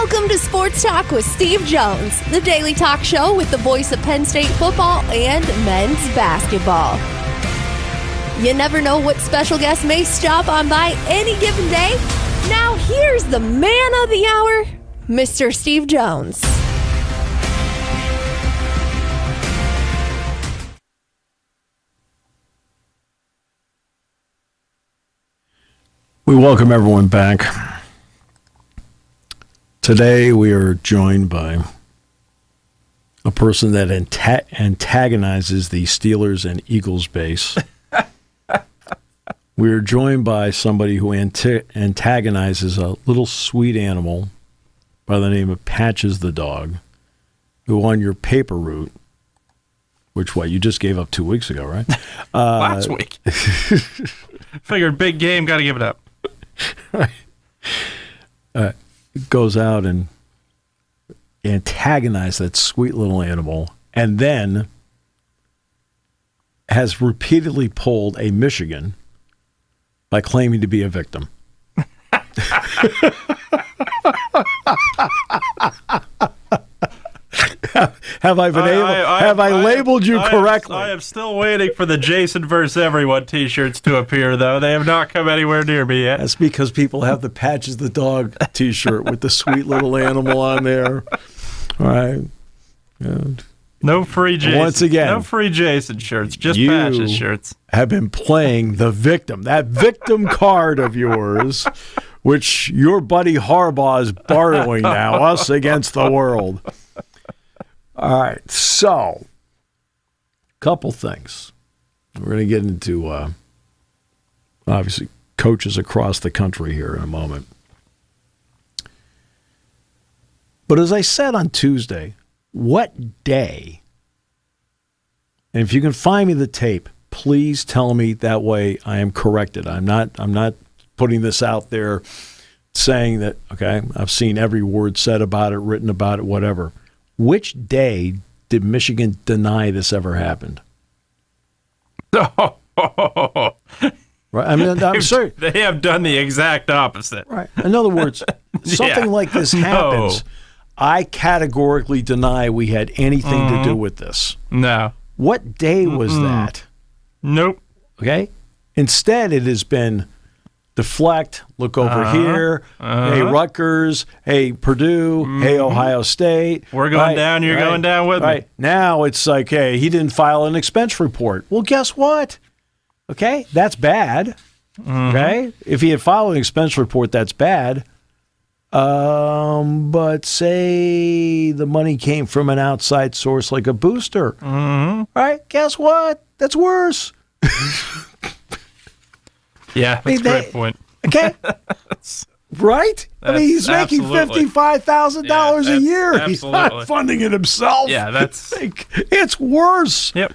Welcome to Sports Talk with Steve Jones, the daily talk show with the voice of Penn State football and men's basketball. You never know what special guest may stop on by any given day. Now here's the man of the hour, Mr. Steve Jones. We welcome everyone back. Today we are joined by a person that antagonizes the Steelers and Eagles base. We are joined by somebody who antagonizes a little sweet animal by the name of Patches the dog, who on your paper route, which you just gave up 2 weeks ago, right? Last week. Figured big game, got to give it up. Goes out and antagonizes that sweet little animal, and then has repeatedly pulled a Michigan by claiming to be a victim. Have I labeled you correctly? I am still waiting for the Jason versus everyone t-shirts to appear, though. They have not come anywhere near me yet. That's because people have the Patches the dog t-shirt with the sweet little animal on there. All right. And no free Jason. Once again, no free Jason shirts, just Patches shirts. Have been playing the victim, that victim card of yours, which your buddy Harbaugh is borrowing now, us against the world. All right, so couple things. We're going to get into, obviously, coaches across the country here in a moment. But as I said on Tuesday, what day, and if you can find me the tape, please tell me, that way I am corrected. I'm not putting this out there saying that, okay, I've seen every word said about it, written about it, whatever. Which day did Michigan deny this ever happened? Oh. Right. I mean, I'm sorry. They have done the exact opposite. Right. In other words, something like this happens. I categorically deny we had anything to do with this. No. What day was that? Nope. Okay. Instead, it has been deflect, look over here, hey, Rutgers, hey, Purdue, hey, Ohio State. We're going down, you're going down with me. Now it's like, hey, he didn't file an expense report. Well, guess what? Okay, that's bad. Okay? If he had filed an expense report, that's bad. But say the money came from an outside source like a booster. Right? Guess what? That's worse. Yeah, that's a great point. Okay. Right? I mean, he's making $55,000 a year. Absolutely. He's not funding it himself. Yeah, that's... It's worse. Yep.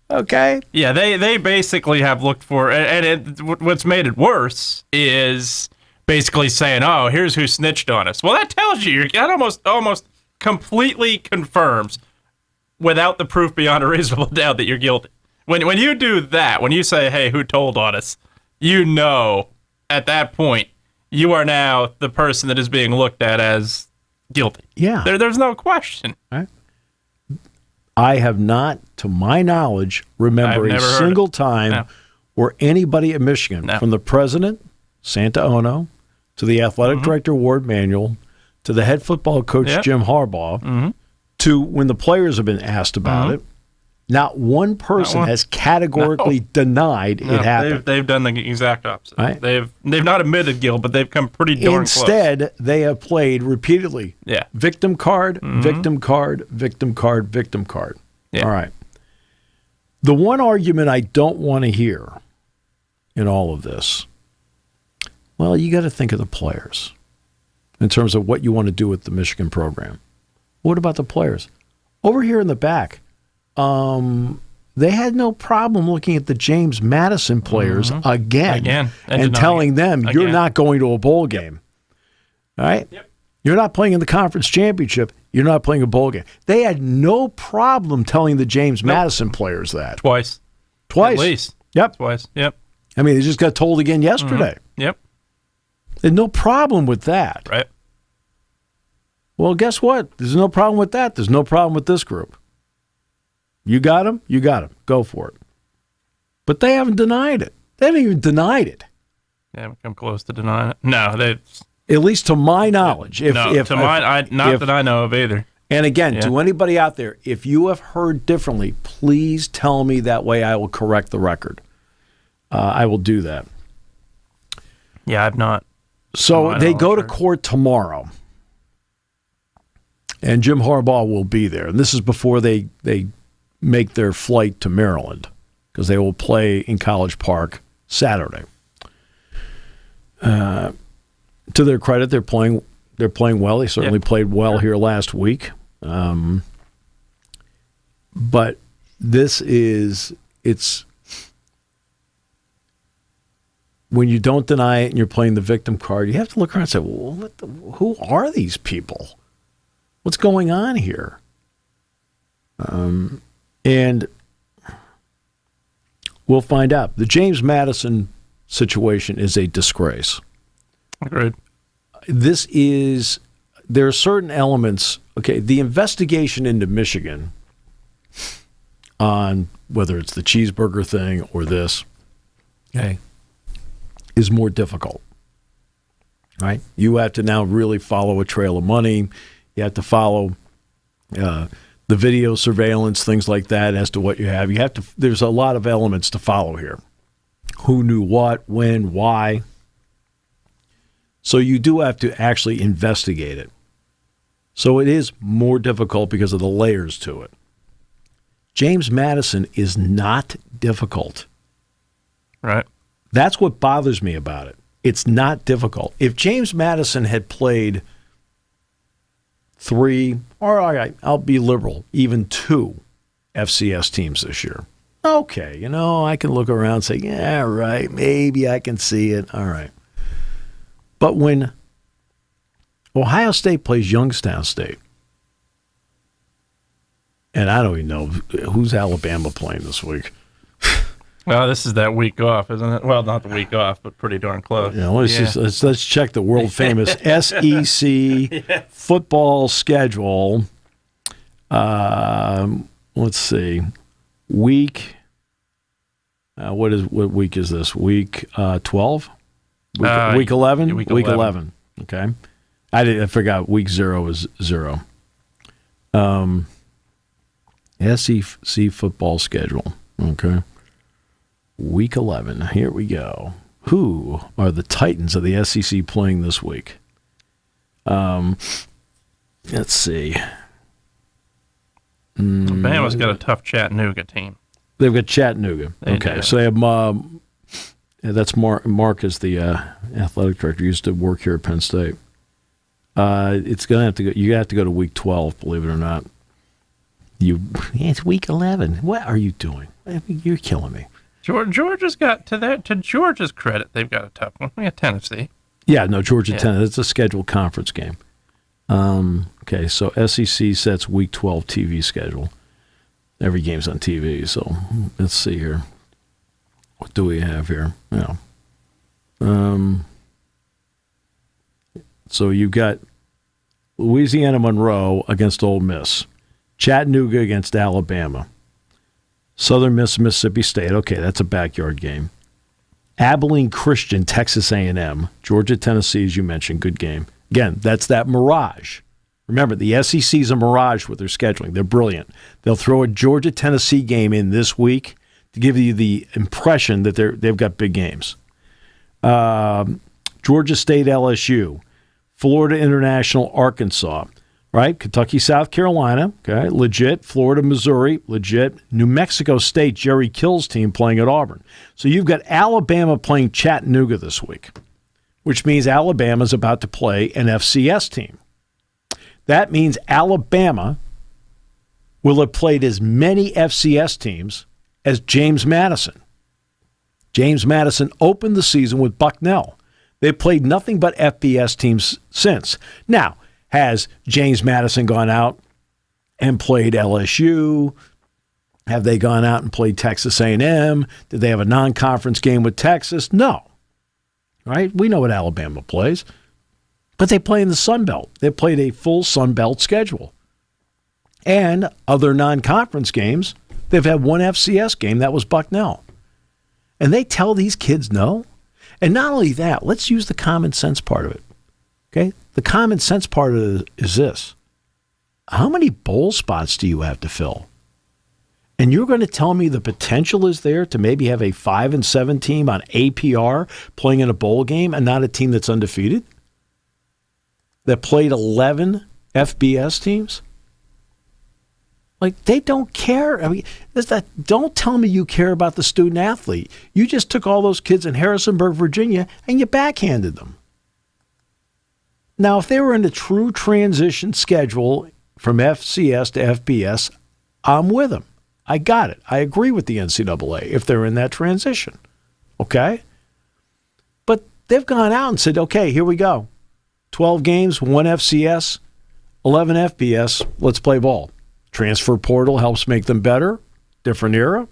Okay. Yeah, they basically have looked for... And what's made it worse is basically saying, oh, here's who snitched on us. Well, that tells you. That almost completely confirms, without the proof beyond a reasonable doubt, that you're guilty. When you do that, when you say, hey, who told on us, you know at that point you are now the person that is being looked at as guilty. Yeah. There's no question. Right. I have not, to my knowledge, remember a single time where anybody at Michigan, from the president, Santa Ono, to the athletic director, Ward Manuel, to the head football coach, Jim Harbaugh, to when the players have been asked about it, not one person has categorically denied it happened. They've done the exact opposite. Right? They've not admitted guilt, but they've come pretty darn close. Instead, they have played repeatedly. Yeah. Victim card, victim card, victim card, victim card. Yeah. All right. The one argument I don't want to hear in all of this, well, you got to think of the players in terms of what you want to do with the Michigan program. What about the players? Over here in the back, they had no problem looking at the James Madison players again and telling them, you're not going to a bowl game. All right? Yep. You're not playing in the conference championship. You're not playing a bowl game. They had no problem telling the James Madison players that. Twice. At least. Yep. Twice. Yep. I mean, they just got told again yesterday. Yep. They had no problem with that. Right. Well, guess what? There's no problem with that. There's no problem with this group. You got them? You got them. Go for it. But they haven't denied it. They haven't even denied it. They haven't come close to denying it. No, they. At least to my knowledge. Not that I know of either. And again, to anybody out there, if you have heard differently, please tell me. That way I will correct the record. I will do that. Yeah, I've not. So they go to court tomorrow. And Jim Harbaugh will be there. And this is before they make their flight to Maryland, because they will play in College Park Saturday. To their credit, they're playing well. They certainly played well here last week. But it's when you don't deny it and you're playing the victim card, you have to look around and say, well, who are these people? What's going on here? And we'll find out. The James Madison situation is a disgrace. Agreed. There are certain elements. Okay, the investigation into Michigan on whether it's the cheeseburger thing or this, is more difficult. Right? You have to now really follow a trail of money. You have to follow the video surveillance, things like that, as to what you have. There's a lot of elements to follow here. Who knew what, when, why. So you do have to actually investigate it. So it is more difficult because of the layers to it. James Madison is not difficult. Right. That's what bothers me about it. It's not difficult. If James Madison had played 3, or all right, I'll be liberal, even 2 FCS teams this year. Okay, I can look around and say, yeah, right, maybe I can see it. All right. But when Ohio State plays Youngstown State, and I don't even know who's Alabama playing this week. Well, this is that week off, isn't it? Well, not the week off, but pretty darn close. Let's check the world famous SEC football schedule. Let's see, week. What week is this? Week 12. Week 11. Week 11. Okay, I forgot. Week 0 is 0. SEC football schedule. Okay. Week 11. Here we go. Who are the Titans of the SEC playing this week? Let's see. Alabama's got a tough Chattanooga team. They've got Chattanooga. Okay, so they have that's Mark is the athletic director. He used to work here at Penn State. It's gonna have to go. You have to go to week 12. Believe it or not. It's week 11. What are you doing? You're killing me. Georgia's got to Georgia's credit, they've got a tough one. We got Tennessee. Yeah, no, Georgia, Tennessee. It's a scheduled conference game. Okay, so SEC sets week 12 TV schedule. Every game's on TV, so let's see here. What do we have here? So you've got Louisiana Monroe against Ole Miss, Chattanooga against Alabama, Southern Miss, Mississippi State. Okay, that's a backyard game. Abilene Christian, Texas A&M, Georgia, Tennessee, as you mentioned, good game. Again, that's that mirage. Remember, the SEC is a mirage with their scheduling. They're brilliant. They'll throw a Georgia-Tennessee game in this week to give you the impression that they've got big games. Georgia State, LSU, Florida International, Arkansas, right? Kentucky, South Carolina, okay, legit. Florida, Missouri, legit. New Mexico State, Jerry Kill's team playing at Auburn. So you've got Alabama playing Chattanooga this week, which means Alabama's about to play an FCS team. That means Alabama will have played as many FCS teams as James Madison. James Madison opened the season with Bucknell. They've played nothing but FBS teams since. Now, has James Madison gone out and played LSU? Have they gone out and played Texas A&M? Did they have a non-conference game with Texas? No. Right? We know what Alabama plays. But they play in the Sun Belt. They played a full Sun Belt schedule. And other non-conference games, they've had one FCS game. That was Bucknell. And they tell these kids no. And not only that, let's use the common sense part of it. Okay? The common sense part of it is this. How many bowl spots do you have to fill? And you're going to tell me the potential is there to maybe have a 5-7 team on APR playing in a bowl game and not a team that's undefeated? That played 11 FBS teams? Like, they don't care. I mean, don't tell me you care about the student athlete. You just took all those kids in Harrisonburg, Virginia, and you backhanded them. Now, if they were in a true transition schedule from FCS to FBS, I'm with them. I got it. I agree with the NCAA if they're in that transition. Okay? But they've gone out and said, okay, here we go. 12 games, 1 FCS, 11 FBS, let's play ball. Transfer portal helps make them better. Different era.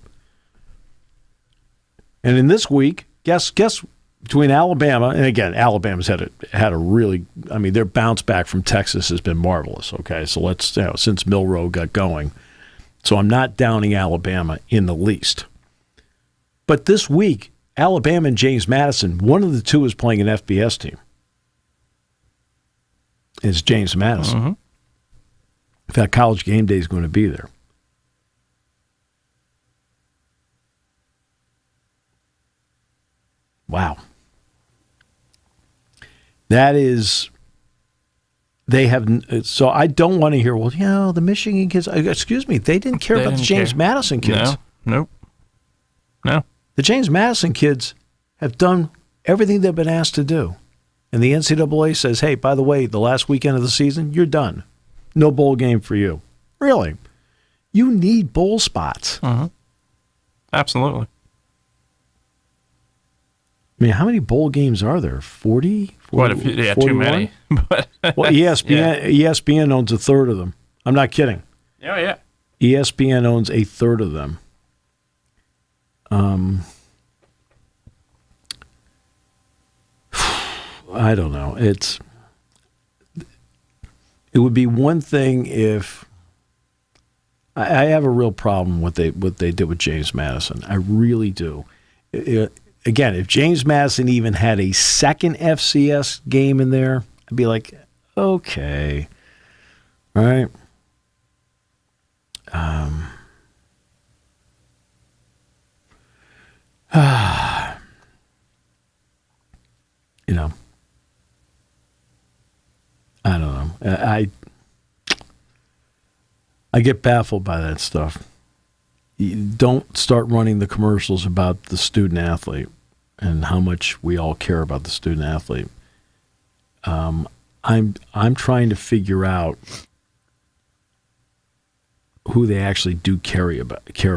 And in this week, guess between Alabama, and again, Alabama's had a really, I mean, their bounce back from Texas has been marvelous. Okay, so let's, since Milroe got going. So I'm not downing Alabama in the least. But this week, Alabama and James Madison, one of the two is playing an FBS team. It's James Madison. Mm-hmm. In fact, College Game Day is going to be there. Wow. That is, they have, so I don't want to hear, well, the Michigan kids, excuse me, they didn't care about the James Madison kids. No. The James Madison kids have done everything they've been asked to do. And the NCAA says, hey, by the way, the last weekend of the season, you're done. No bowl game for you. Really? You need bowl spots. Mm-hmm. Absolutely. I mean, how many bowl games are there? 40? What if yeah, 41? Too many. Well, ESPN owns a third of them. I'm not kidding. Oh, yeah. ESPN owns a third of them. I don't know. It would be one thing if I have a real problem with what they did with James Madison. I really do. Again, if James Madison even had a second FCS game in there, I'd be like, okay, all right. I don't know. I get baffled by that stuff. You don't start running the commercials about the student athlete and how much we all care about the student athlete. I'm trying to figure out who they actually do care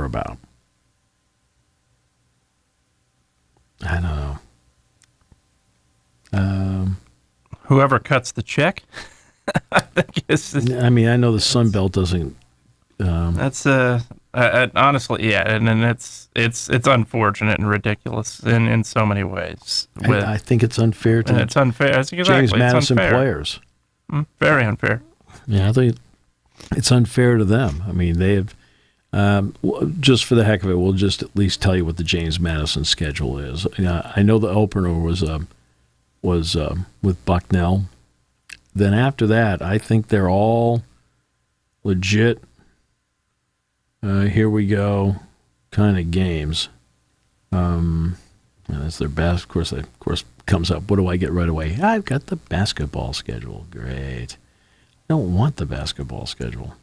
about. I don't know. Whoever cuts the check, I think I mean, I know the Sun Belt doesn't. That's honestly, yeah, and it's unfortunate and ridiculous in so many ways. I think it's unfair to. It's unfair. I think exactly. James Madison players. Very unfair. Yeah, I think it's unfair to them. I mean, they have. Just for the heck of it, we'll just at least tell you what the James Madison schedule is. I know the opener was with Bucknell. Then after that, I think they're all legit. Here we go, kind of games. That's their best. Of course, comes up. What do I get right away? I've got the basketball schedule. Great. I don't want the basketball schedule.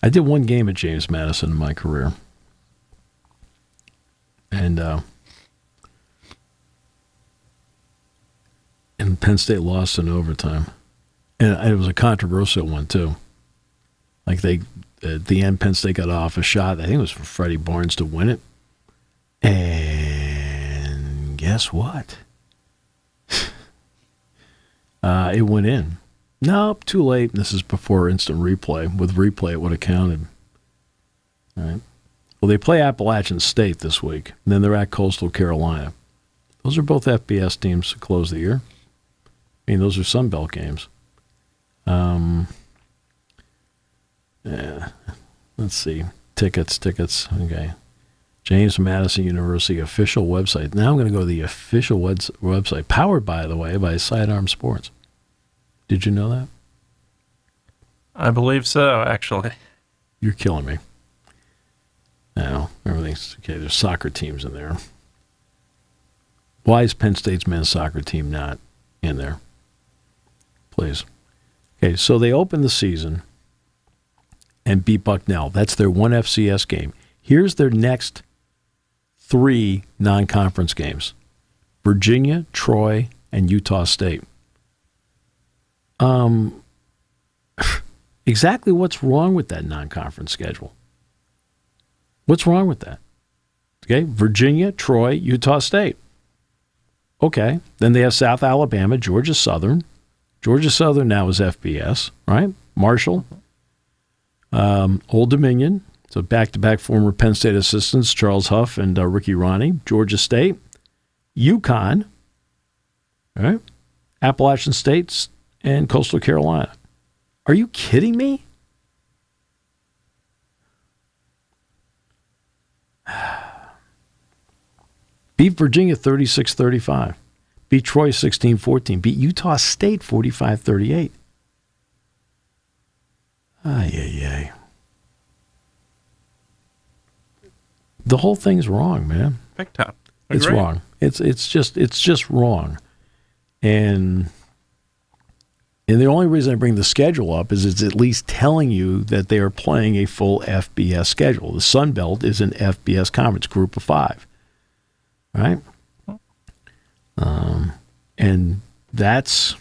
I did one game at James Madison in my career. And Penn State lost in overtime. And it was a controversial one, too. Like at the end, Penn State got off a shot. I think it was for Freddie Barnes to win it. And guess what? It went in. Nope, too late. This is before instant replay. With replay, it would have counted. All right. Well, they play Appalachian State this week. And then they're at Coastal Carolina. Those are both FBS teams to close the year. I mean, those are Sun Belt games. Yeah. Let's see. Tickets. Okay. James Madison University official website. Now I'm going to go to the official website, powered, by the way, by Sidearm Sports. Did you know that? I believe so, actually. You're killing me. Now, everything's okay. There's soccer teams in there. Why is Penn State's men's soccer team not in there? Please. Okay, so they opened the season and beat Bucknell. That's their one FCS game. Here's their next 3 non-conference games: Virginia, Troy, and Utah State. Exactly what's wrong with that non-conference schedule? What's wrong with that? Okay, Virginia, Troy, Utah State. Okay, then they have South Alabama, Georgia Southern. Georgia Southern now is FBS, right? Marshall, Old Dominion. So back-to-back former Penn State assistants, Charles Huff and Ricky Ronnie. Georgia State, UConn, all right? Appalachian State, and Coastal Carolina. Are you kidding me? Beat Virginia 36-35. Beat Troy 16-14. Beat Utah State 45-38. Ay. The whole thing's wrong, man. Big time. It's wrong. It's just wrong. And the only reason I bring the schedule up is it's at least telling you that they are playing a full FBS schedule. The Sun Belt is an FBS conference, group of 5. Right? And that's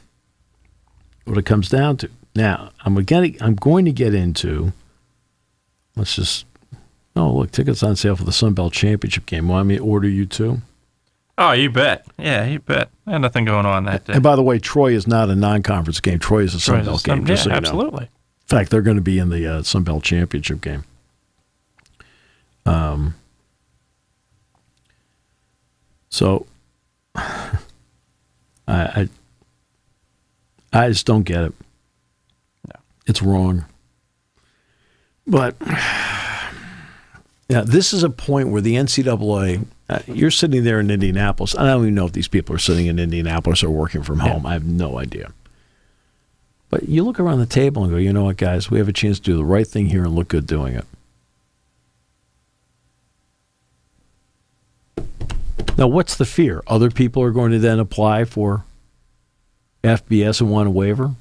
what it comes down to. Now, I'm going to get into, look, tickets on sale for the Sun Belt Championship game. Want me to order you too? Oh, you bet. Yeah, you bet. I had nothing going on that day. And by the way, Troy is not a non-conference game. Troy is a Sun Belt game. Yeah, so absolutely. In fact, they're going to be in the Sun Belt Championship game. So I just don't get it. No. It's wrong. But yeah, this is a point where the NCAA, you're sitting there in Indianapolis. I don't even know if these people are sitting in Indianapolis or working from home. I have no idea. But you look around the table and go, you know what, guys, we have a chance to do the right thing here and look good doing it. Now, what's the fear? Other people are going to then apply for FBS and want a waiver?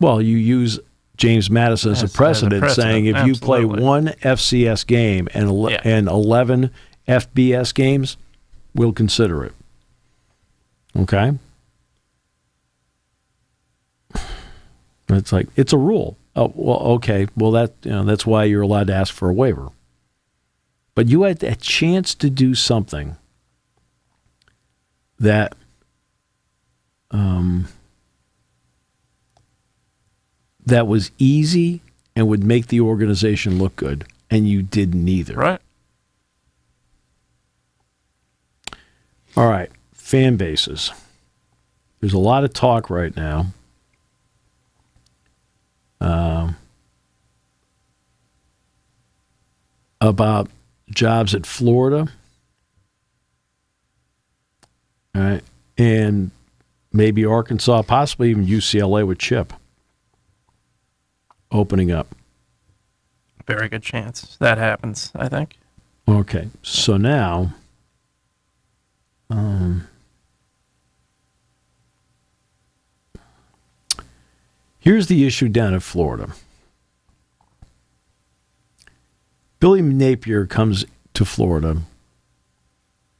Well, you use James Madison as a precedent, saying if you play one FCS game and 11 FBS games, we'll consider it. Okay? It's like, it's a rule. Oh, well, okay. Well, that's why you're allowed to ask for a waiver. But you had a chance to do something that that was easy and would make the organization look good, and you did neither. Right. All right, fan bases. There's a lot of talk right now about jobs at Florida, all right, and maybe Arkansas, possibly even UCLA with Chip opening up. Very good chance that happens, I think. Okay, so now here's the issue down at Florida. Billy Napier comes to Florida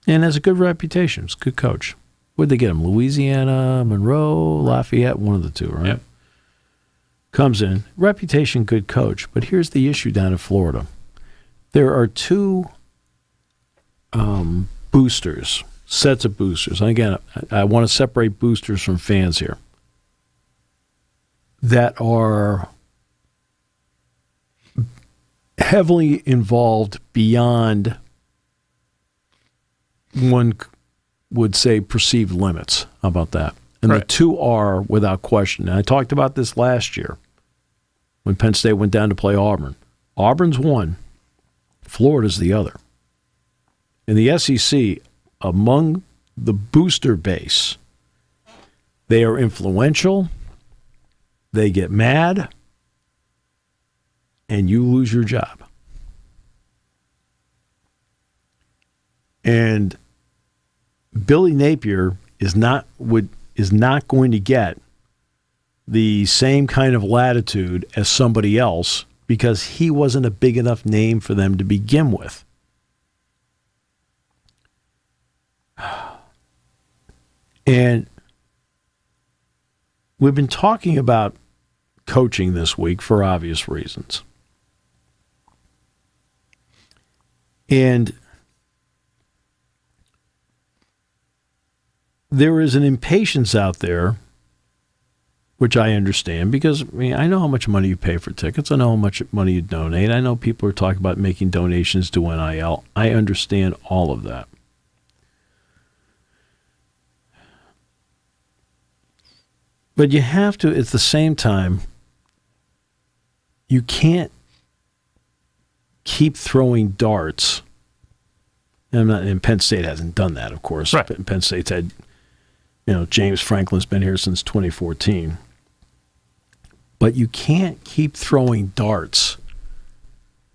and has a good reputation. He's a good coach. Where'd they get him? Louisiana, Monroe, Lafayette, one of the two, right? Yep. Comes in, reputation, good coach. But here's the issue down in Florida. There are 2 boosters, sets of boosters. And again, I want to separate boosters from fans here, that are heavily involved beyond one would say perceived limits. How about that? And Right. the two are, without question. And I talked about this last year when Penn State went down to play Auburn. Auburn's one, Florida's the other. In the SEC, among the booster base, they are influential, they get mad, and you lose your job. And Billy Napier is not going to get the same kind of latitude as somebody else because he wasn't a big enough name for them to begin with. And we've been talking about coaching this week for obvious reasons. And there is an impatience out there, which I understand because I know how much money you pay for tickets. I know how much money you donate. I know people are talking about making donations to NIL. I understand all of that. But you have to, at the same time, you can't keep throwing darts. And Penn State hasn't done that, of course. Right. Penn State's had, James Franklin's been here since 2014. But you can't keep throwing darts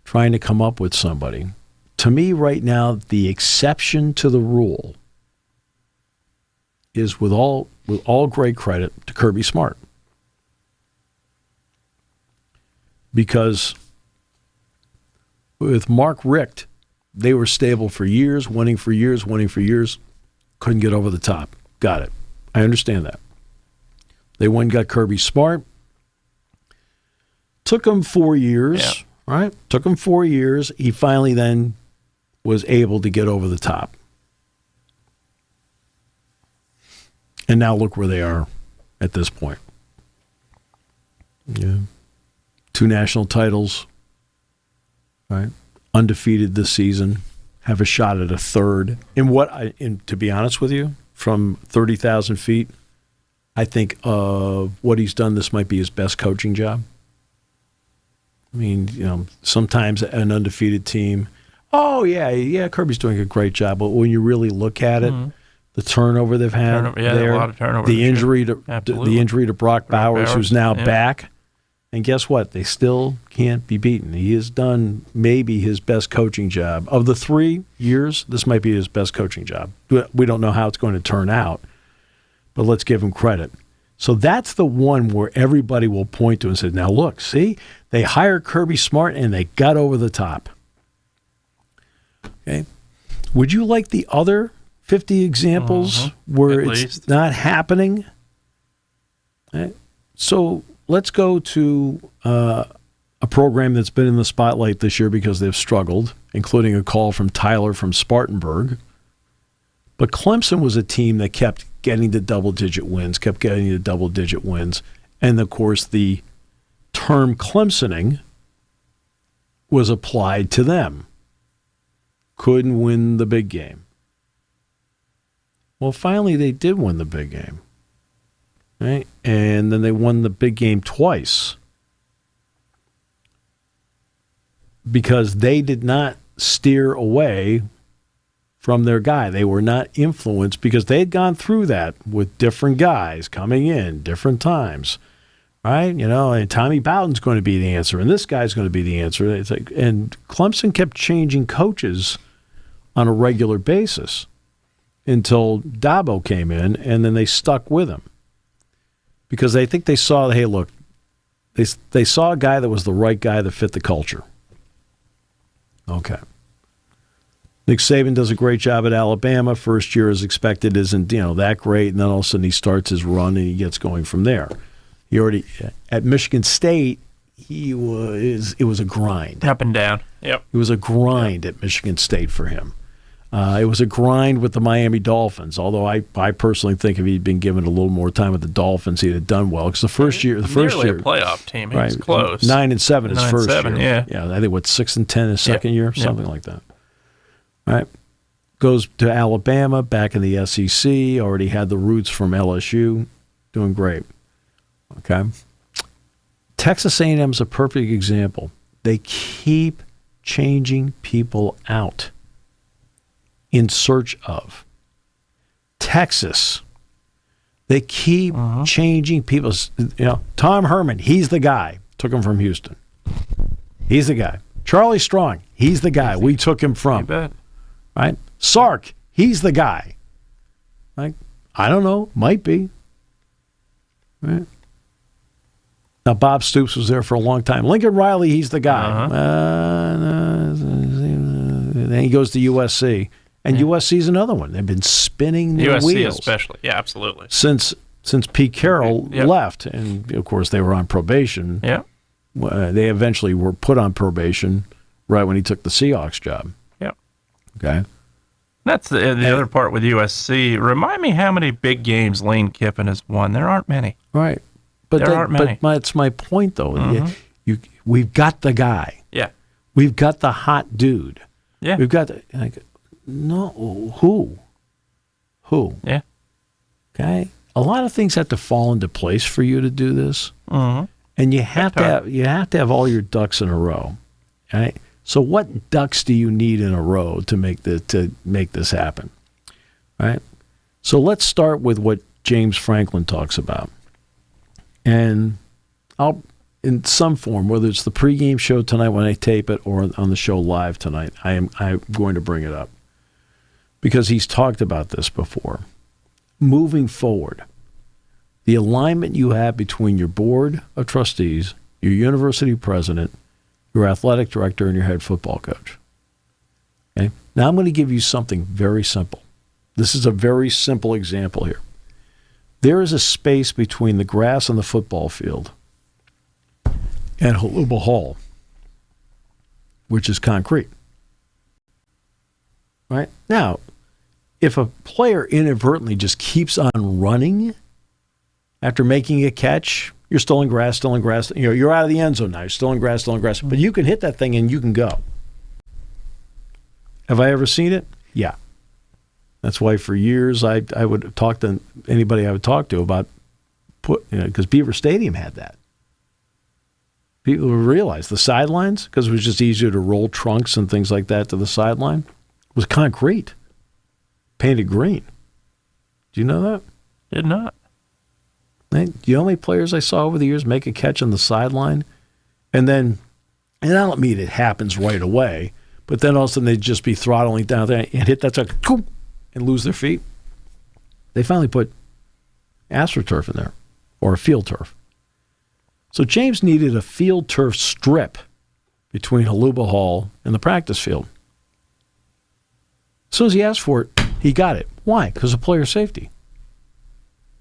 trying to come up with somebody. To me, right now, the exception to the rule is with all great credit to Kirby Smart. Because with Mark Richt, they were stable for years, winning for years, couldn't get over the top. Got it. I understand that. They went and got Kirby Smart. Took him 4 years, right? Took him 4 years. He finally then was able to get over the top. And now look where they are at this point. Yeah. 2 national titles, right? Undefeated this season, have a shot at a third. And to be honest with you, from 30,000 feet, I think of what he's done, this might be his best coaching job. I mean, sometimes an undefeated team, Kirby's doing a great job. But when you really look at it, the turnover they've had there, a lot of turnover. the injury to Brock Bowers, who's now back. And guess what? They still can't be beaten. He has done maybe his best coaching job. Of the 3 years, this might be his best coaching job. We don't know how it's going to turn out, but let's give him credit. So that's the one where everybody will point to and say, now look, see, they hired Kirby Smart and they got over the top. Okay. Would you like the other 50 examples where it's not happening? Okay. So let's go to a program that's been in the spotlight this year because they've struggled, including a call from Tyler from Spartanburg. But Clemson was a team that kept getting to double-digit wins. And, of course, the term Clemsoning was applied to them. Couldn't win the big game. Well, finally, they did win the big game. Right? And then they won the big game twice because they did not steer away from their guy. They were not influenced because they had gone through that with different guys coming in different times. Right? And Tommy Bowden's going to be the answer, and this guy's going to be the answer. And Clemson kept changing coaches on a regular basis until Dabo came in, and then they stuck with him. Because I think they saw, hey, look, they saw a guy that was the right guy that fit the culture. Okay. Nick Saban does a great job at Alabama. First year, as expected, isn't that great, and then all of a sudden he starts his run and he gets going from there. He already at Michigan State, it was a grind. Up and down. Yep. It was a grind at Michigan State for him. It was a grind with the Miami Dolphins, although I personally think if he'd been given a little more time with the Dolphins, he'd have done well. Because the first year, a playoff team, he was close. 9-7 his first year. Yeah, I think 6-10 his second year, something like that. All right, Goes to Alabama, back in the SEC, already had the roots from LSU, doing great. Okay. Texas A&M's a perfect example. They keep changing people out in search of. Texas, they keep changing people. Tom Herman, he's the guy. Took him from Houston. He's the guy. Charlie Strong, he's the guy. We took him from. You bet. Right? Sark, he's the guy. Like, I don't know, might be. Right? Now, Bob Stoops was there for a long time. Lincoln Riley, he's the guy. Then he goes to USC. And USC's another one. They've been spinning their wheels. USC especially. Yeah, absolutely. Since Pete Carroll left. And, of course, they were on probation. Yeah. They eventually were put on probation right when he took the Seahawks job. Yeah. Okay. That's the other part with USC. Remind me how many big games Lane Kiffin has won. There aren't many. Right. But there aren't many. But it's my point, though. We've got the guy. Yeah. We've got the hot dude. Yeah. We've got no, who? Yeah. Okay. A lot of things have to fall into place for you to do this. And you have to have all your ducks in a row. Right? So what ducks do you need in a row to make this happen? Right? So let's start with what James Franklin talks about. And I'll, in some form, whether it's the pregame show tonight when I tape it or on the show live tonight, I'm going to bring it up. Because he's talked about this before. Moving forward, the alignment you have between your board of trustees, your university president, your athletic director, and your head football coach. Okay? Now I'm going to give you something very simple. This is a very simple example here. There is a space between the grass on the football field and Haluba Hall, which is concrete. Right? Now, if a player inadvertently just keeps on running after making a catch, you're still in grass. You're out of the end zone now. You're still in grass. But you can hit that thing and you can go. Have I ever seen it? Yeah. That's why for years I would talk to anybody I would talk to about because Beaver Stadium had that. People would realize the sidelines, because it was just easier to roll trunks and things like that to the sideline, was concrete, painted green. Do you know that? Did not. The only players I saw over the years make a catch on the sideline, and I don't mean it happens right away, but then all of a sudden they'd just be throttling down there and hit that truck and lose their feet. They finally put AstroTurf in there, or a field turf. So James needed a field turf strip between Haluba Hall and the practice field. As soon as he asked for it, he got it. Why? Because of player safety.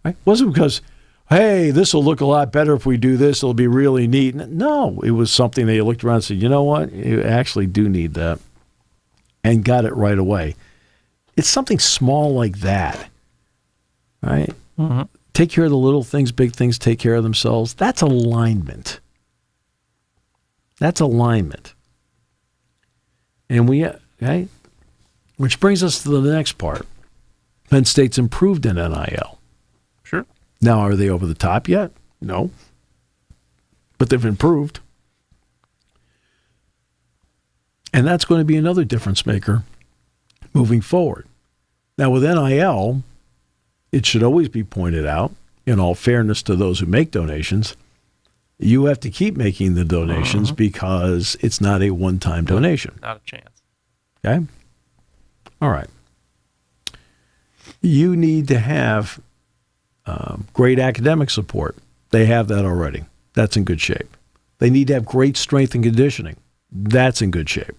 Right? It wasn't because, hey, this will look a lot better if we do this. It'll be really neat. No, it was something they looked around and said, you know what? You actually do need that. And got it right away. It's something small like that. Right? Mm-hmm. Take care of the little things, big things take care of themselves. That's alignment. That's alignment. And okay? Which brings us to the next part. Penn State's improved in NIL. Sure. Now, are they over the top yet? No. But they've improved. And that's going to be another difference maker moving forward. Now, with NIL, it should always be pointed out, in all fairness to those who make donations, you have to keep making the donations because it's not a one-time donation. Not a chance. Okay? All right. You need to have great academic support. They have that already. That's in good shape. They need to have great strength and conditioning. That's in good shape.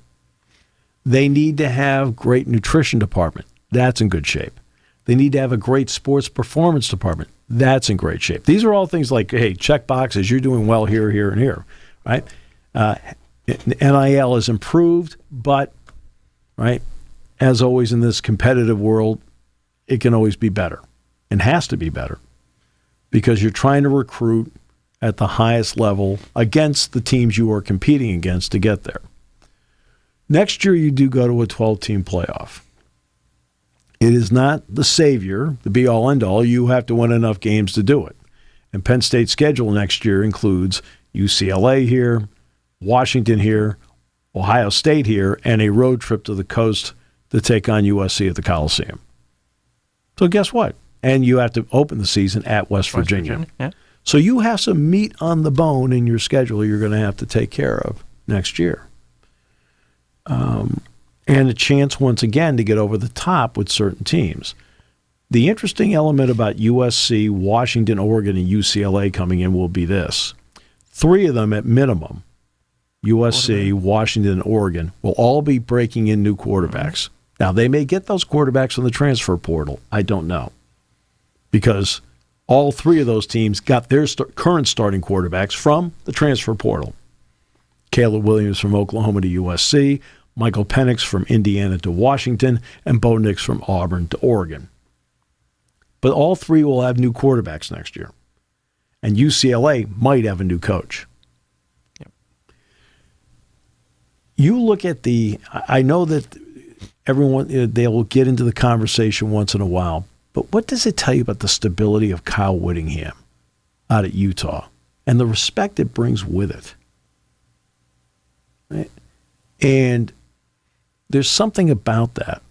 They need to have great nutrition department. That's in good shape. They need to have a great sports performance department. That's in great shape. These are all things like, hey, check boxes. You're doing well here, here, and here, right? NIL is improved, but, right, as always in this competitive world, it can always be better and has to be better because you're trying to recruit at the highest level against the teams you are competing against to get there. Next year, you do go to a 12-team playoff. It is not the savior, the be-all, end-all. You have to win enough games to do it. And Penn State's schedule next year includes UCLA here, Washington here, Ohio State here, and a road trip to the coast to take on USC at the Coliseum. So guess what? And you have to open the season at West Virginia. Yeah. So you have some meat on the bone in your schedule you're going to have to take care of next year. And a chance, once again, to get over the top with certain teams. The interesting element about USC, Washington, Oregon, and UCLA coming in will be this. 3 of them at minimum, USC, Washington, and Oregon, will all be breaking in new quarterbacks. Now, they may get those quarterbacks from the transfer portal. I don't know. Because all 3 of those teams got their current starting quarterbacks from the transfer portal. Caleb Williams from Oklahoma to USC, Michael Penix from Indiana to Washington, and Bo Nix from Auburn to Oregon. But all 3 will have new quarterbacks next year. And UCLA might have a new coach. Yep. You look at I know that everyone, they will get into the conversation once in a while, but what does it tell you about the stability of Kyle Whittingham out at Utah and the respect it brings with it? Right? And there's something about that.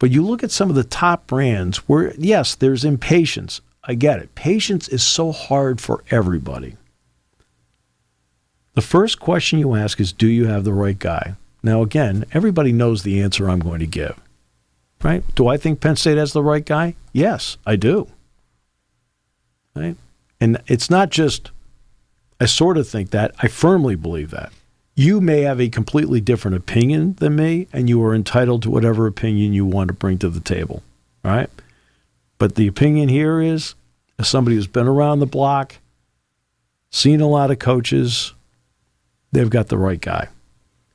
But you look at some of the top brands where, yes, there's impatience. I get it. Patience is so hard for everybody. The first question you ask is, do you have the right guy? Now, again, everybody knows the answer I'm going to give. Right? Do I think Penn State has the right guy? Yes, I do. Right? And it's not just, I sort of think that. I firmly believe that. You may have a completely different opinion than me, and you are entitled to whatever opinion you want to bring to the table. All right? But the opinion here is, as somebody who's been around the block, seen a lot of coaches, they've got the right guy.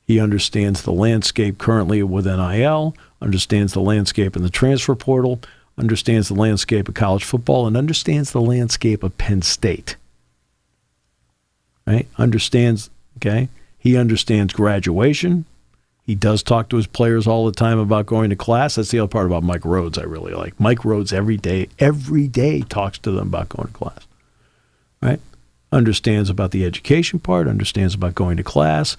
He understands the landscape currently with NIL, understands the landscape in the transfer portal, understands the landscape of college football, and understands the landscape of Penn State. Right? Understands, okay? He understands graduation. He does talk to his players all the time about going to class. That's the other part about Mike Rhodes I really like. Mike Rhodes every day talks to them about going to class. Right? Understands about the education part, understands about going to class,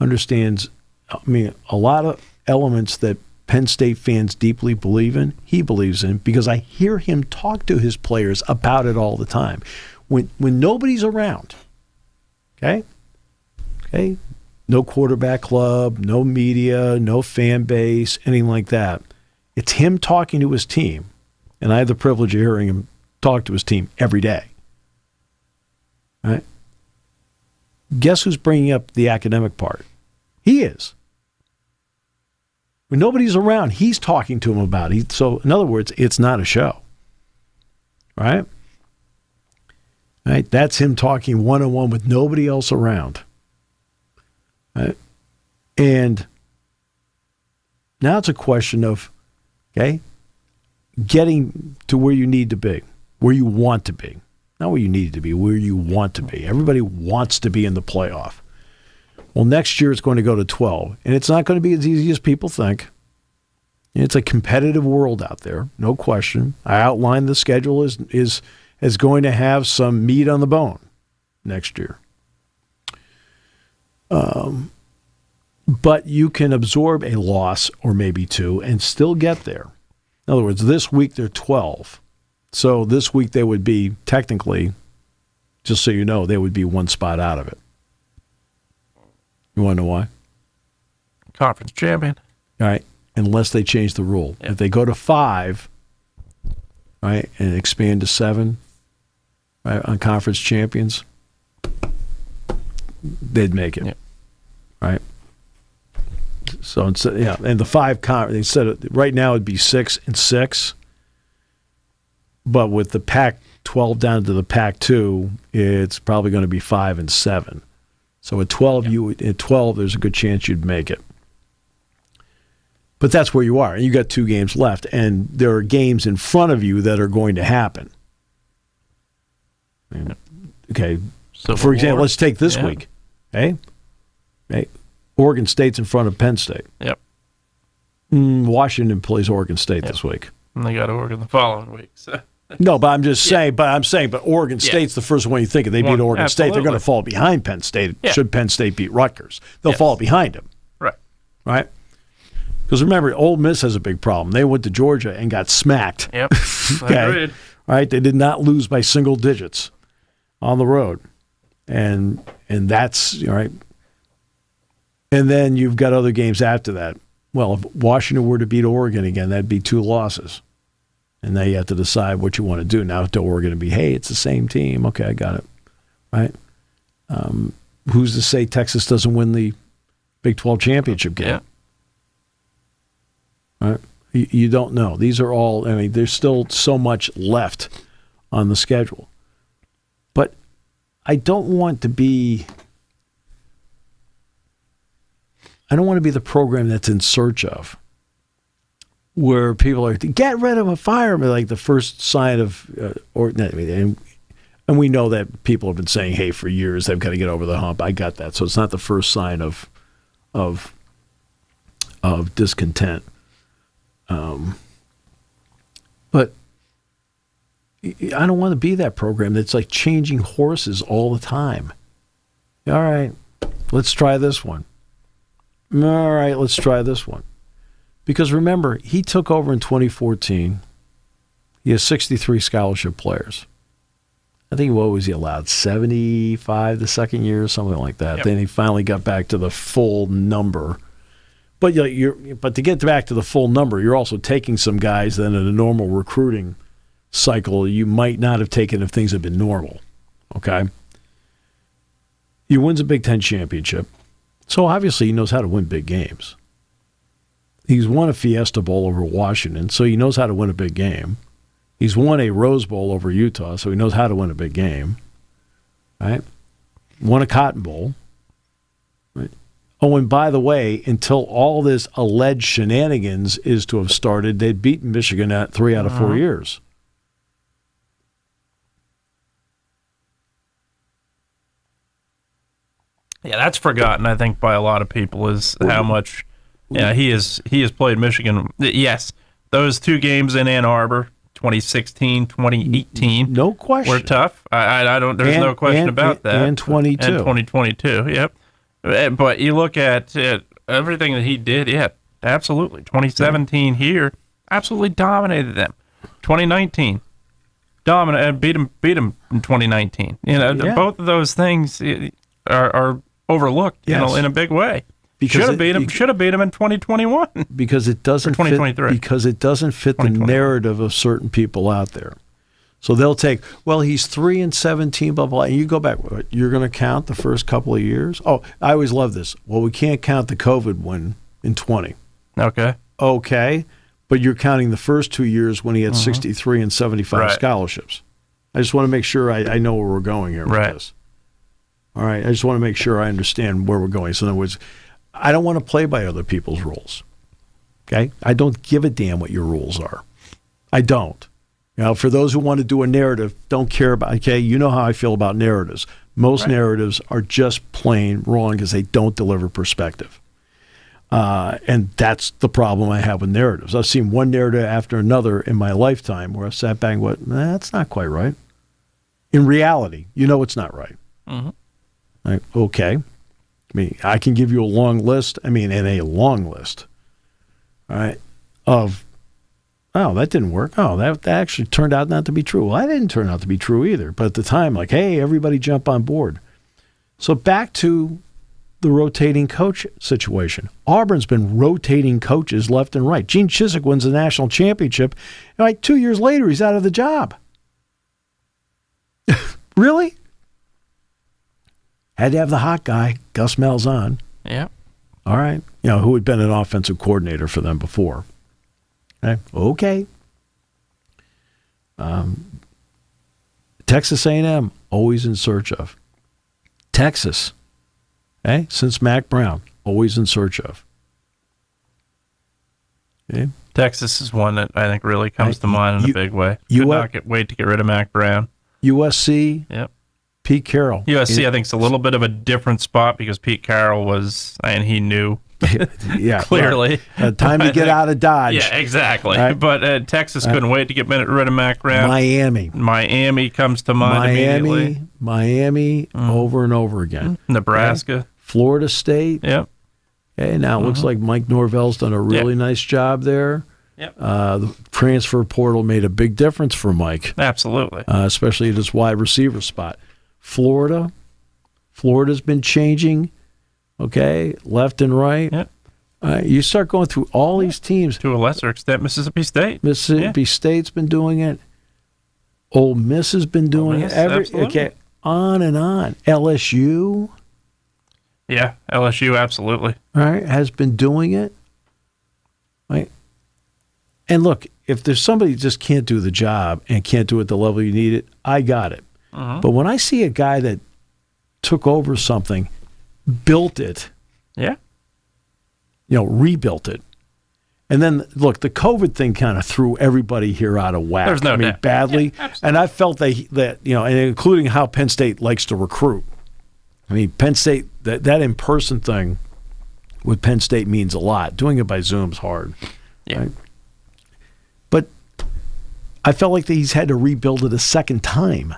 understands, a lot of elements that Penn State fans deeply believe in, he believes in, because I hear him talk to his players about it all the time. When nobody's around, okay? No quarterback club, no media, no fan base, anything like that. It's him talking to his team. And I have the privilege of hearing him talk to his team every day. Right? Guess who's bringing up the academic part? He is. When nobody's around, he's talking to him about it. So, in other words, it's not a show. Right? Right? That's him talking one-on-one with nobody else around. Right? And now it's a question of, getting to where you need to be, where you want to be. Not where you need to be, where you want to be. Everybody wants to be in the playoff. Well, next year it's going to go to 12, and it's not going to be as easy as people think. It's a competitive world out there, no question. I outlined the schedule is going to have some meat on the bone next year. But you can absorb a loss or maybe 2 and still get there. In other words, this week they're 12. So this week they would be technically, just so you know, they would be 1 spot out of it. You want to know why? Conference champion. All right. Unless they change the rule. Yep. If they go to 5, right, and expand to 7, right, on conference champions, they'd make it. Yep. Right? So, and the 5, they said right now it'd be 6 and 6. But with the Pac-12 down to the Pac-2, it's probably going to be 5 and 7. So at 12, there's a good chance you'd make it. But that's where you are. And you got 2 games left, and there are games in front of you that are going to happen. Okay. So for example, let's take this week. Okay? Oregon State's in front of Penn State. Yep. Washington plays Oregon State this week. And they got Oregon the following week. So. No, but I'm just saying. But Oregon State's the first one you think of. They beat Oregon State. They're going to fall behind Penn State. Should Penn State beat Rutgers, they'll fall behind them. Right. Because remember, Ole Miss has a big problem. They went to Georgia and got smacked. Yep. Agreed. Right. They did not lose by single digits on the road, and that's right. And then you've got other games after that. Well, if Washington were to beat Oregon again, that'd be 2 losses. And now you have to decide what you want to do. Now to Oregon to be, hey, it's the same team. Okay, I got it. Right? Who's to say Texas doesn't win the Big 12 championship game? Yeah. Right? You don't know. These are all, I mean, there's still so much left on the schedule. But I don't want to be the program that's in search of, where people are, get rid of a fireman, like the first sign of, and we know that people have been saying, hey, for years, they've got to get over the hump. I got that. So it's not the first sign of discontent. But I don't want to be that program that's like changing horses all the time. All right, let's try this one. All right, let's try this one. Because remember, he took over in 2014. He has 63 scholarship players. I think what was he allowed? 75 the second year, something like that. Yep. Then he finally got back to the full number. But but to get back to the full number, you're also taking some guys that in a normal recruiting cycle you might not have taken if things had been normal. Okay? He wins a Big Ten championship. So obviously he knows how to win big games. He's won a Fiesta Bowl over Washington, so he knows how to win a big game. He's won a Rose Bowl over Utah, so he knows how to win a big game. Right? Won a Cotton Bowl. Right? Oh, and by the way, until all this alleged shenanigans is to have started, they'd beaten Michigan at 3 out of 4 years. Yeah, that's forgotten, I think, by a lot of people, is how much he has played Michigan. Yes, those 2 games in Ann Arbor, 2016, 2018, no question, were tough. I don't. There's no question about that. And 22, and 2022. Yep. But you look at everything that he did. Yeah, absolutely. 2017 here, absolutely dominated them. 2019, dominated, beat him in 2019. Both of those things are overlooked in a big way. Should have beat him in 2021. Because it doesn't fit. Because it doesn't fit the narrative of certain people out there. So they'll take, well, he's 3-17, blah blah. And you go back. You're going to count the first couple of years. Oh, I always love this. Well, we can't count the COVID win in 20. Okay, but you're counting the first 2 years when he had 63 and 75 scholarships. I just want to make sure I know where we're going here with this. All right, I just want to make sure I understand where we're going. So in other words, I don't want to play by other people's rules. Okay? I don't give a damn what your rules are. I don't. For those who want to do a narrative, don't care about, okay, you know how I feel about narratives. Most narratives are just plain wrong because they don't deliver perspective. And that's the problem I have with narratives. I've seen one narrative after another in my lifetime where I sat back and went, that's not quite right. In reality, it's not right. Mm-hmm. Like, okay. I mean, I can give you a long list. All right, of, oh, that didn't work. Oh, that actually turned out not to be true. Well, that didn't turn out to be true either. But at the time, like, hey, everybody jump on board. So back to the rotating coach situation. Auburn's been rotating coaches left and right. Gene Chizik wins the national championship. And like 2 years later, he's out of the job. Really? Had to have the hot guy, Gus Malzahn. Yeah. All right. Who had been an offensive coordinator for them before. Okay. Texas A&M, always in search of. Texas, since Mac Brown, always in search of. Okay. Texas is one that I think really comes to mind in a big way. Could not wait to get rid of Mac Brown. USC. Yep. Pete Carroll. USC, I think, is a little bit of a different spot because Pete Carroll he knew Yeah, clearly. Right. Time to get out of Dodge. Yeah, exactly. Right. But Texas couldn't wait to get rid of Mac Brown. Miami comes to mind immediately. Miami, over and over again. Nebraska. Okay. Florida State. Yep. Okay, now it looks like Mike Norvell's done a really nice job there. Yep. The transfer portal made a big difference for Mike. Absolutely. Especially at his wide receiver spot. Florida's been changing, okay, left and right. Yep. You start going through all these teams. To a lesser extent, Mississippi State. Mississippi State's been doing it. Ole Miss has been doing it. Okay, on and on. LSU. Yeah, LSU, absolutely. Right, has been doing it. Right. And look, if there's somebody who just can't do the job and can't do it at the level you need it, I got it. But when I see a guy that took over something, built it, rebuilt it, and then, look, the COVID thing kind of threw everybody here out of whack. There's no doubt. Badly. Yeah, and I felt that, and including how Penn State likes to recruit. I mean, Penn State, that in-person thing with Penn State means a lot. Doing it by Zoom's hard. Yeah. Right? But I felt like he's had to rebuild it a second time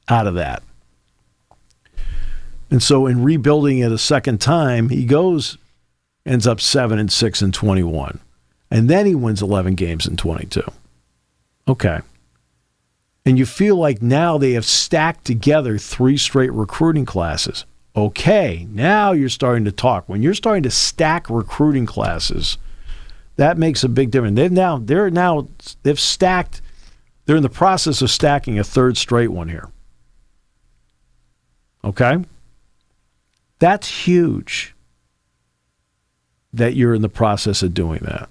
out of that. And so in rebuilding it a second time, he ends up 7-6 in 21. And then he wins 11 games in 22. Okay. And you feel like now they have stacked together 3 straight recruiting classes. Okay, now you're starting to talk. When you're starting to stack recruiting classes, that makes a big difference. They're in the process of stacking a 3rd straight one here. Okay? That's huge that you're in the process of doing that.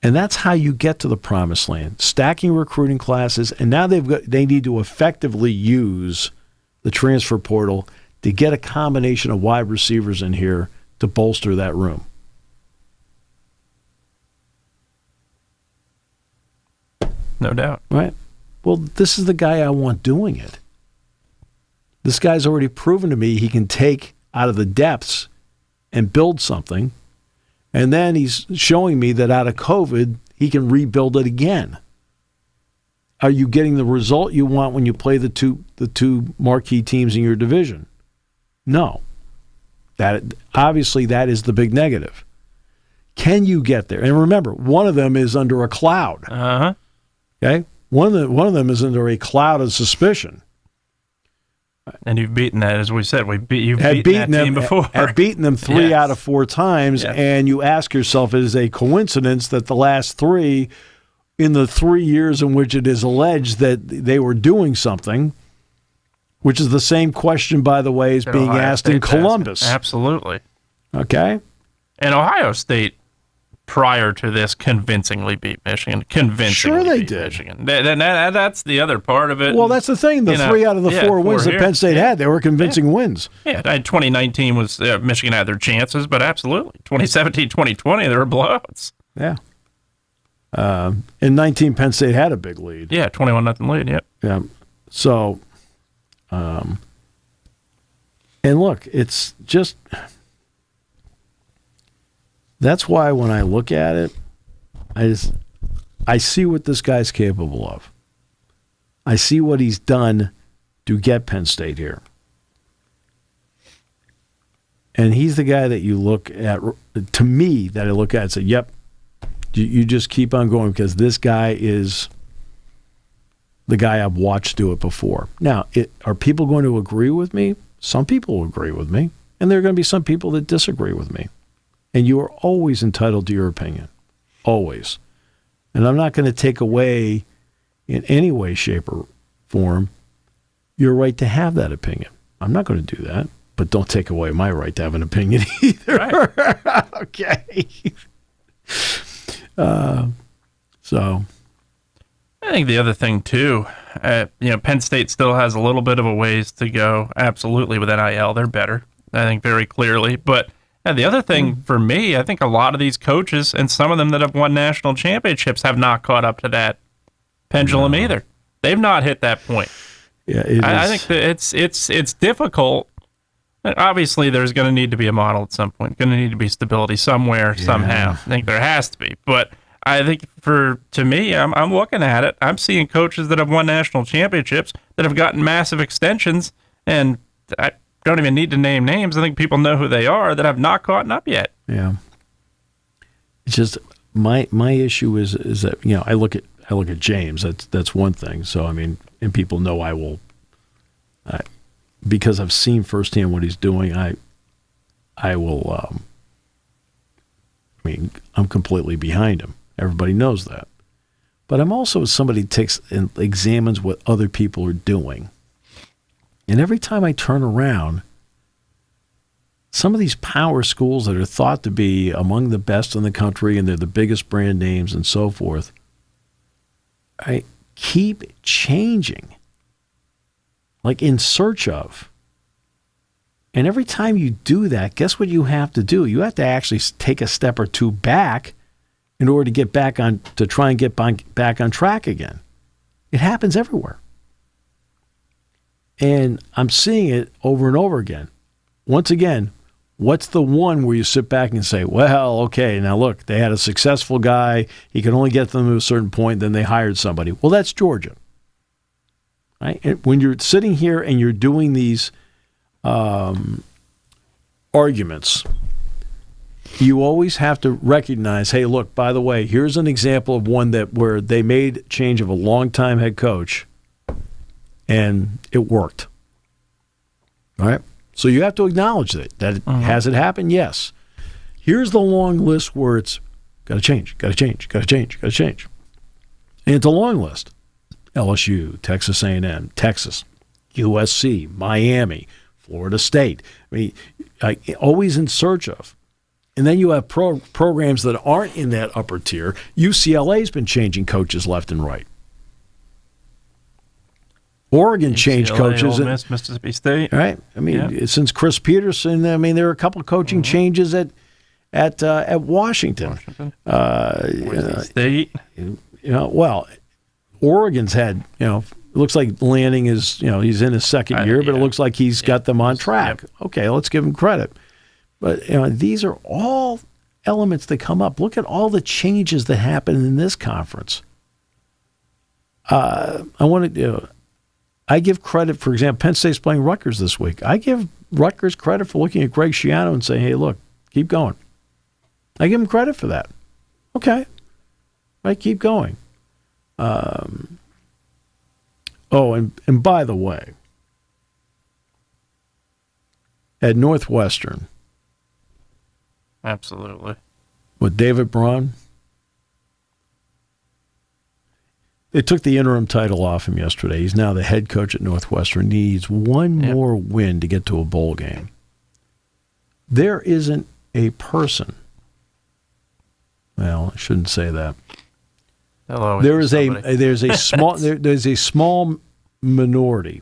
And that's how you get to the promised land. Stacking recruiting classes, and now they need to effectively use the transfer portal to get a combination of wide receivers in here to bolster that room. No doubt. Right? Well, this is the guy I want doing it. This guy's already proven to me he can take out of the depths and build something. And then he's showing me that out of COVID, he can rebuild it again. Are you getting the result you want when you play the two marquee teams in your division? No. Obviously, that is the big negative. Can you get there? And remember, one of them is under a cloud. Uh-huh. Okay? One of them is under a cloud of suspicion. And you've beaten that, as we said. You've beaten that team before. Have beaten them 3 out of 4 times, and you ask yourself, is it a coincidence that the last 3, in the 3 years in which it is alleged that they were doing something, which is the same question, by the way, is being asked in Columbus. Absolutely. Okay? And Ohio State, prior to this, convincingly beat Michigan. Sure they did. Michigan. That's the other part of it. Well, that's the thing. The 3 out of the 4 wins that Penn State had, they were convincing wins. Yeah, 2019 was Michigan had their chances, but absolutely. 2017, 2020, there were blowouts. Yeah. In 19, Penn State had a big lead. Yeah, 21-0 lead, yep. Yeah. So, and look, it's just... That's why when I look at it, I see what this guy's capable of. I see what he's done to get Penn State here. And he's the guy that you look at, to me, that I look at and say, yep, you just keep on going because this guy is the guy I've watched do it before. Now, are people going to agree with me? Some people will agree with me, and there are going to be some people that disagree with me. And you are always entitled to your opinion. Always. And I'm not going to take away in any way, shape, or form your right to have that opinion. I'm not going to do that. But don't take away my right to have an opinion either. Right. Okay. So. I think the other thing, too, Penn State still has a little bit of a ways to go. Absolutely. With NIL, they're better. I think very clearly. But the other thing for me, I think a lot of these coaches and some of them that have won national championships have not caught up to that pendulum either. They've not hit that point. Yeah, I think that it's difficult Obviously, there's going to need to be a model at some point. Going to need to be stability somewhere, somehow. I think there has to be. But I think to me, I'm looking at it. I'm seeing coaches that have won national championships that have gotten massive extensions, and I don't even need to name names. I think people know who they are that have not caught up yet. Yeah. It's just my issue is that I look at James. That's one thing. So I mean, and people know I will. Because I've seen firsthand what he's doing, I will. I'm completely behind him. Everybody knows that. But I'm also somebody who takes and examines what other people are doing. And every time I turn around, some of these power schools that are thought to be among the best in the country and they're the biggest brand names and so forth, I keep changing. Like in search of. And every time you do that, guess what you have to do? You have to actually take a step or two back in order to get back on, to try and get back on track again. It happens everywhere. And I'm seeing it over and over again. Once again, what's the one where you sit back and say, well, okay, now look, they had a successful guy. He could only get them to a certain point, then they hired somebody. Well, that's Georgia. Right? And when you're sitting here and you're doing these arguments, you always have to recognize, hey, look, by the way, here's an example of one where they made change of a longtime head coach, and it worked. All right? So you have to acknowledge that. Has it happened? Yes. Here's the long list where it's got to change, got to change, got to change, got to change. And it's a long list. LSU, Texas A&M, Texas, USC, Miami, Florida State. I mean, always in search of. And then you have programs that aren't in that upper tier. UCLA's been changing coaches left and right. Oregon changed coaches. Ole Miss, Mississippi State. Right? I mean, since Chris Peterson, there are a couple of coaching changes at Washington. State. Well, Oregon's had, it looks like Lanning is, he's in his second year, but it looks like he's got them on track. Yep. Okay, let's give him credit. But these are all elements that come up. Look at all the changes that happen in this conference. I give credit, for example, Penn State's playing Rutgers this week. I give Rutgers credit for looking at Greg Schiano and saying, hey, look, keep going. I give him credit for that. Okay. Right, keep going. And by the way, at Northwestern, absolutely, with David Braun, they took the interim title off him yesterday. He's now the head coach at Northwestern. He needs one more win to get to a bowl game. There isn't a person. Well, I shouldn't say that. There's a small minority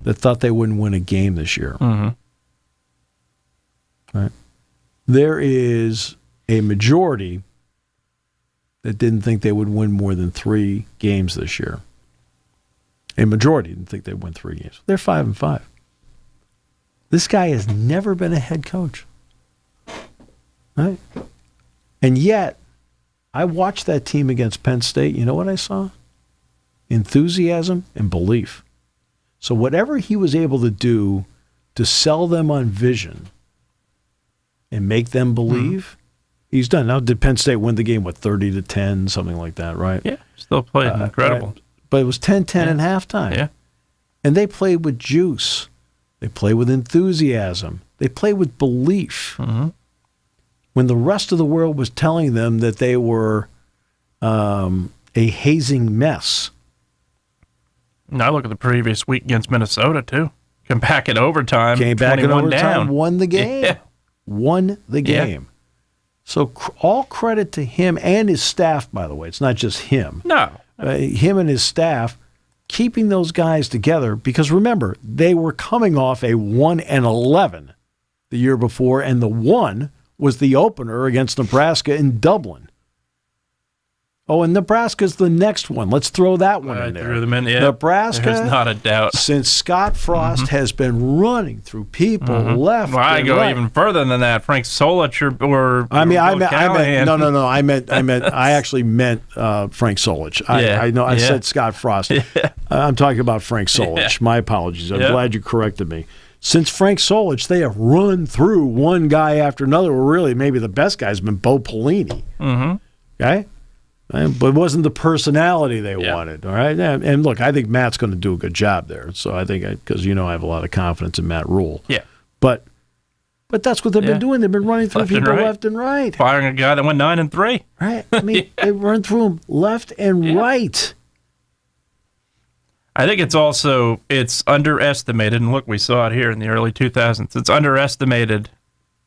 that thought they wouldn't win a game this year. Mm-hmm. Right? There is a majority that didn't think they would win more than 3 games this year. A majority didn't think they'd win 3 games. They're 5-5. This guy has never been a head coach. Right? And yet, I watched that team against Penn State. You know what I saw? Enthusiasm and belief. So whatever he was able to do to sell them on vision and make them believe, he's done. Now, did Penn State win the game, 30-10, something like that, right? Yeah, still played incredible. Right? But it was 10-10 at halftime. Yeah. And they played with juice. They played with enthusiasm. They played with belief. Mm-hmm. When the rest of the world was telling them that they were a hazing mess. Now look at the previous week against Minnesota, too. Came back in overtime. Down. Won the game. Yeah. Won the game. Yeah. So all credit to him and his staff, by the way. It's not just him. No. Him and his staff keeping those guys together because, remember, they were coming off a 1-11 the year before, and the 1 was the opener against Nebraska in Dublin. Oh, and Nebraska's the next one. Let's throw that one in there. Threw them in, yeah. Nebraska, there's not a doubt. Since Scott Frost has been running through people left. Well, I and go right. even further than that. Frank Solich or I meant Callahan. I actually meant Frank Solich. I know I said Scott Frost. I'm talking about Frank Solich. My apologies. I'm glad you corrected me. Since Frank Solich, they have run through one guy after another. Well, really, maybe the best guy's been Bo Pelini. Okay? But it wasn't the personality they wanted, all right? And look, I think Matt's going to do a good job there. So I think, because I have a lot of confidence in Matt Rule. Yeah. But that's what they've been doing. They've been running through people left and right. Firing a guy that went 9-3. Right. I mean, they run through them left and right. I think it's underestimated, and look, we saw it here in the early 2000s. It's underestimated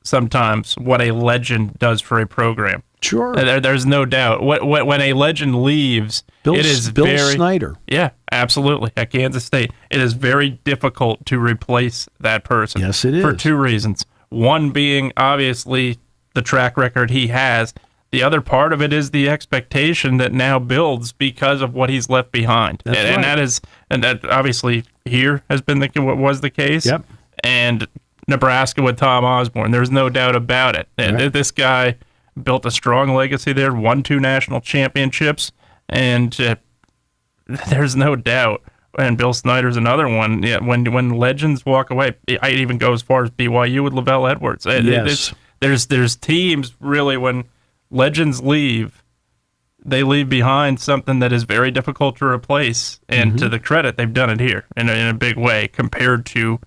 sometimes what a legend does for a program. Sure. There's no doubt. When a legend leaves, it is Bill very... Snyder. Yeah, absolutely. At Kansas State, it is very difficult to replace that person. Yes, it is. For two reasons. One being, obviously, the track record he has. The other part of it is the expectation that now builds because of what he's left behind. And that obviously here has been what was the case. Yep. And Nebraska with Tom Osborne, there's no doubt about it. And this guy built a strong legacy there, won 2 national championships, and there's no doubt. And Bill Snyder's another one. Yeah, when legends walk away, I'd even go as far as BYU with Lavelle Edwards. Yes. There's teams really when legends leave, they leave behind something that is very difficult to replace. And to the credit, they've done it here in a big way compared to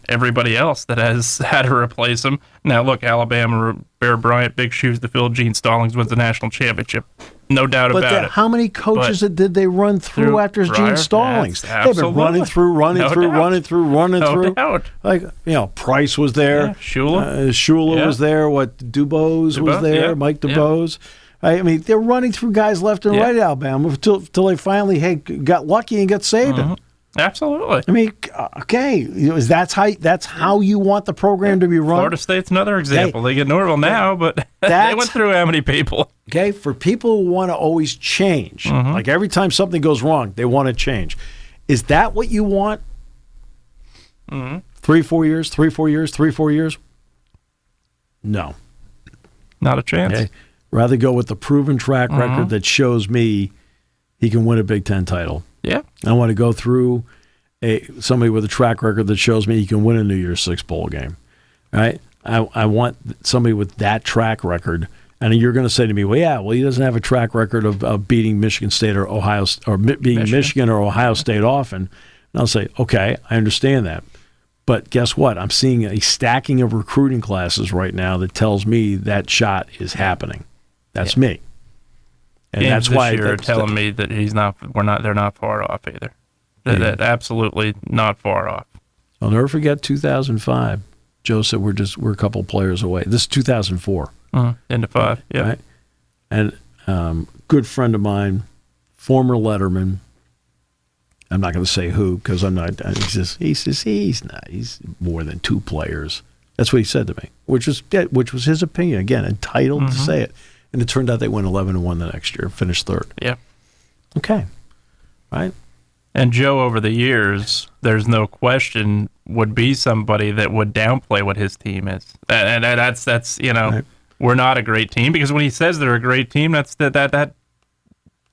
everybody else that has had to replace them. Now, look, Alabama, Bear Bryant, big shoes to fill. Gene Stallings wins the national championship. No doubt about it. How many coaches did they run through after Gene Stallings? They've been running through. No doubt. Like, Price was there. Shula was there. Dubose was there. Yeah. Mike Dubose. I mean, they're running through guys left and right at Alabama until they finally got lucky and got Saban. Absolutely. I mean, okay, that's how you want the program to be run. Florida State's another example. They get Norville now, but they went through how many people? Okay, for people who want to always change, like every time something goes wrong, they want to change. Is that what you want? 3-4 years, 3-4 years? No. Not a chance. Okay. Rather go with the proven track record that shows me he can win a Big Ten title. Yeah. I want to go through somebody with a track record that shows me he can win a New Year's Six bowl game. Right? I want somebody with that track record. And you're going to say to me, well, he doesn't have a track record of beating Michigan State or Ohio, or beating Michigan or Ohio State often. And I'll say, okay, I understand that. But guess what? I'm seeing a stacking of recruiting classes right now that tells me that shot is happening. That's me. And that's why you're telling me that they're not far off either. That absolutely not far off. I'll never forget 2005. Joe said we're a couple players away. This is 2004. Into 5, yeah. Right? And good friend of mine, former letterman. I'm not going to say who because I'm not. He says he's more than 2 players. That's what he said to me, which was his opinion. Again, entitled to say it. And it turned out they went 11-1 the next year, finished 3rd. Yeah. Okay. Right. And Joe, over the years, there's no question, would be somebody that would downplay what his team is. And that's right. We're not a great team, because when he says they're a great team, that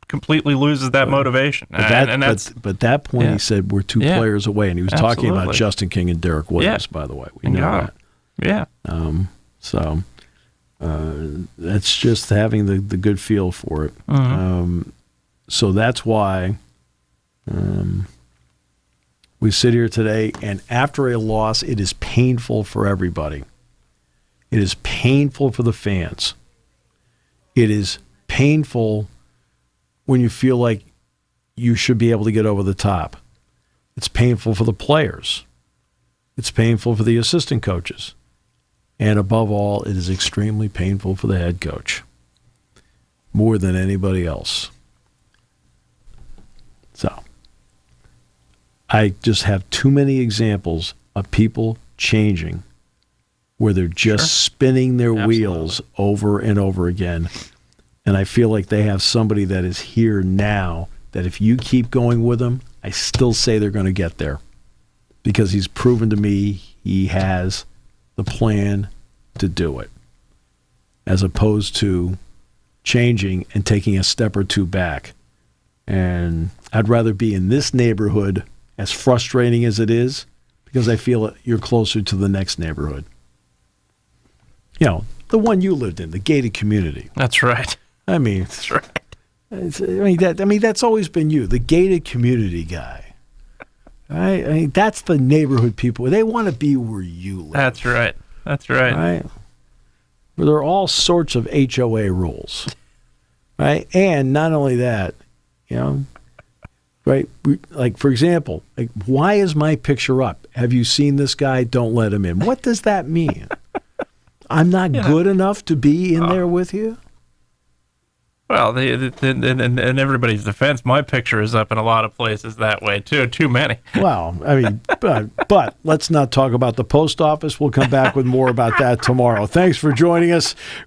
completely loses that motivation. But that point, he said we're 2 players away, and he was talking about Justin King and Derek Williams, by the way. We know that. Yeah. So that's just having the good feel for it. So that's why we sit here today, and after a loss, it is painful for everybody. It is painful for the fans. It is painful when you feel like you should be able to get over the top. It's painful for the players. It's painful for the assistant coaches. And above all, it is extremely painful for the head coach, more than anybody else. So, I just have too many examples of people changing where they're just spinning their wheels over and over again And I feel like they have somebody that is here now that if you keep going with him, I still say they're going to get there. Because he's proven to me he has the plan to do it. As opposed to changing and taking a step or two back. And I'd rather be in this neighborhood, as frustrating as it is, because I feel you're closer to the next neighborhood. You know, the one you lived in, the gated community. That's right. I mean, That's right. That's always been you, the gated community guy. Right? I mean, that's the neighborhood people. They want to be where you live. That's right. That's right. Right? Where there are all sorts of HOA rules. Right? And not only that, you know, right? Like, for example, like, why is my picture up? Have you seen this guy? Don't let him in. What does that mean? I'm not good enough to be in there with you? Well, in everybody's defense, my picture is up in a lot of places that way, too. Too many. Well, I mean, but let's not talk about the post office. We'll come back with more about that tomorrow. Thanks for joining us.